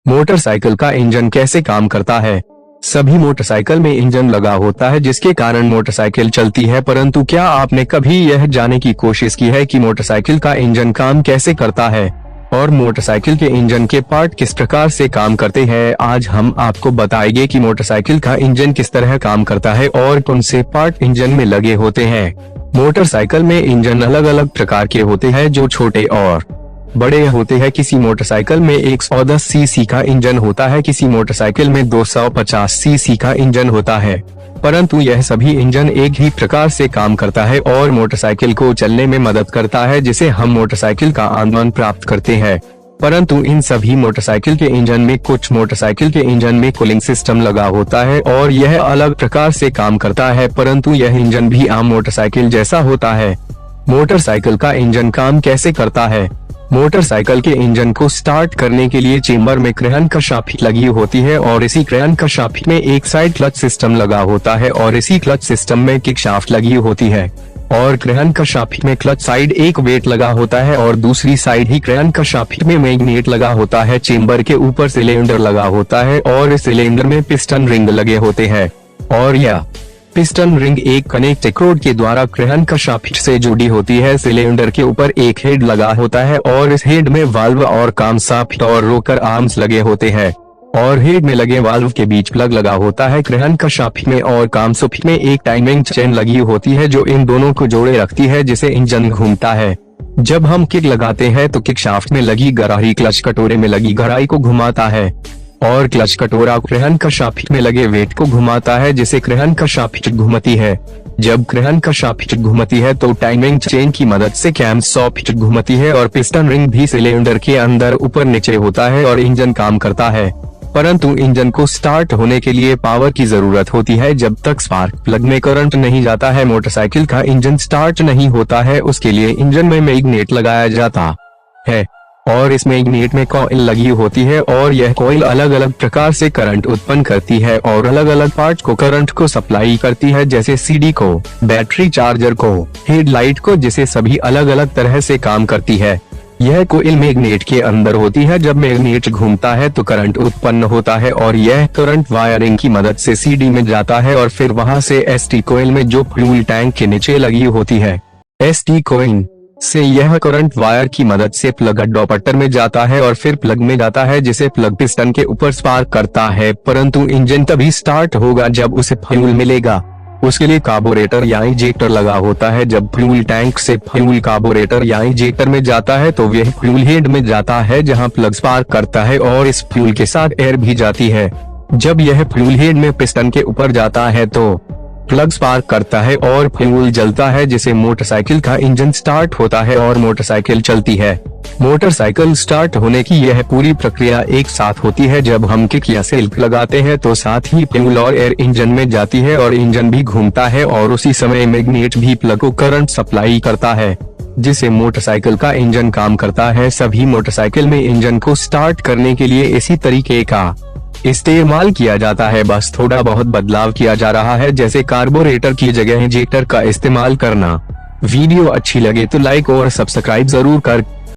Motorcycle का engine कैसे काम करता है। सभी मोटरसाइकिल में इंजन लगा होता है जिसके कारण मोटरसाइकिल चलती है, परंतु क्या आपने कभी यह जानने की कोशिश की है कि मोटरसाइकिल का इंजन काम कैसे करता है और मोटरसाइकिल के इंजन के पार्ट किस प्रकार से काम करते हैं। आज हम आपको बताएंगे कि मोटरसाइकिल का इंजन किस तरह काम करता है और कौन से पार्ट इंजन में लगे होते हैं। मोटरसाइकिल में इंजन अलग अलग प्रकार के होते हैं जो छोटे और बड़े होते हैं। किसी मोटरसाइकिल में 110 सीसी का इंजन होता है, किसी मोटरसाइकिल में 250 सीसी का इंजन होता है, परंतु यह सभी इंजन एक ही प्रकार से काम करता है और मोटरसाइकिल को चलने में मदद करता है, जिसे हम मोटरसाइकिल का आनंद प्राप्त करते हैं। परंतु इन सभी मोटरसाइकिल के इंजन में कुछ मोटरसाइकिल के इंजन में कूलिंग सिस्टम लगा होता है और यह अलग प्रकार से काम करता है, परंतु यह इंजन भी आम मोटरसाइकिल जैसा होता है। मोटरसाइकिल का इंजन काम कैसे करता है। मोटरसाइकिल के इंजन को स्टार्ट करने के लिए चेंबर में क्रैंकशाफ्ट लगी होती है और इसी क्रैंकशाफ्ट में एक साइड क्लच सिस्टम लगा होता है और इसी क्लच सिस्टम में किकशाफ्ट लगी होती है और क्रैंकशाफ्ट में क्लच साइड एक वेट लगा होता है और दूसरी साइड ही क्रैंकशाफ्ट में मैग्नेट लगा होता है। चेंबर के ऊपर सिलेंडर लगा होता है और इस सिलेंडर में पिस्टन रिंग लगे होते हैं और यह पिस्टन रिंग एक कनेक्टिंग रोड के द्वारा क्रैंकशाफ्ट से जुड़ी होती है। सिलेंडर के ऊपर एक हेड लगा होता है और इस हेड में वाल्व और कामशाफ्ट और रोकर आर्म्स लगे होते हैं और हेड में लगे वाल्व के बीच प्लग लगा होता है। क्रैंकशाफ्ट में और कामशाफ्ट में एक टाइमिंग चेन लगी होती है जो इन दोनों को जोड़े रखती है, जिसे इंजन घूमता है। जब हम किक लगाते हैं तो किकशाफ्ट में लगी गराही क्लच कटोरे में लगी गराही को घुमाता है और क्लच कटोरा क्रैंकशाफ्ट में लगे वेट को घुमाता है, जिसे क्रैंकशाफ्ट घुमती है। जब क्रैंकशाफ्ट घुमती है तो टाइमिंग चेन की मदद से कैमशाफ्ट घुमती है और पिस्टन रिंग भी सिलेंडर के अंदर ऊपर नीचे होता है और इंजन काम करता है। परंतु इंजन को स्टार्ट होने के लिए पावर की जरूरत होती है। जब तक स्पार्क प्लग में करंट नहीं जाता है मोटरसाइकिल का इंजन स्टार्ट नहीं होता है। उसके लिए इंजन में मैग्नेट लगाया जाता है और इस मैग्नेट में कॉइल लगी होती है और यह कॉइल अलग अलग प्रकार से करंट उत्पन्न करती है और अलग अलग पार्ट को करंट को सप्लाई करती है, जैसे सीडी को, बैटरी चार्जर को, हेडलाइट को, जिसे सभी अलग अलग तरह से काम करती है। यह कॉइल मैग्नेट के अंदर होती है। जब मैग्नेट घूमता है तो करंट उत्पन्न होता है और यह करंट वायरिंग की मदद से सीडी में जाता है और फिर वहां से एसटी कॉइल में जो फ्यूल टैंक के नीचे लगी होती है। एसटी कॉइल से यह करंट वायर की मदद से प्लग अडॉप्टर में जाता है और फिर प्लग में जाता है, जिसे प्लग पिस्टन के ऊपर स्पार्क करता है। परंतु इंजन तभी स्टार्ट होगा जब उसे फ्यूल मिलेगा। उसके लिए कार्बोरेटर या इंजेक्टर लगा होता है। जब फ्यूल टैंक से फ्यूल कार्बोरेटर या इंजेक्टर में जाता है तो वह फ्यूल हेड में जाता है, जहां प्लग स्पार्क करता है और इस फ्यूल के साथ एयर भी जाती है। जब यह फ्यूल हेड में पिस्टन के ऊपर जाता है तो प्लग स्पार्क करता है और फ्यूल जलता है, जिसे मोटरसाइकिल का इंजन स्टार्ट होता है और मोटरसाइकिल चलती है। मोटरसाइकिल स्टार्ट होने की यह पूरी प्रक्रिया एक साथ होती है। जब हम किक या सेल्फ लगाते हैं तो साथ ही फ्यूल और एयर इंजन में जाती है और इंजन भी घूमता है और उसी समय मैग्नेट भी प्लग को करंट सप्लाई करता है, जिससे मोटरसाइकिल का इंजन काम करता है। सभी मोटरसाइकिल में इंजन को स्टार्ट करने के लिए इसी तरीके का इस्तेमाल किया जाता है, बस थोड़ा बहुत बदलाव किया जा रहा है, जैसे कार्बोरेटर की जगह इंजेक्टर का इस्तेमाल करना। वीडियो अच्छी लगे तो लाइक और सब्सक्राइब जरूर कर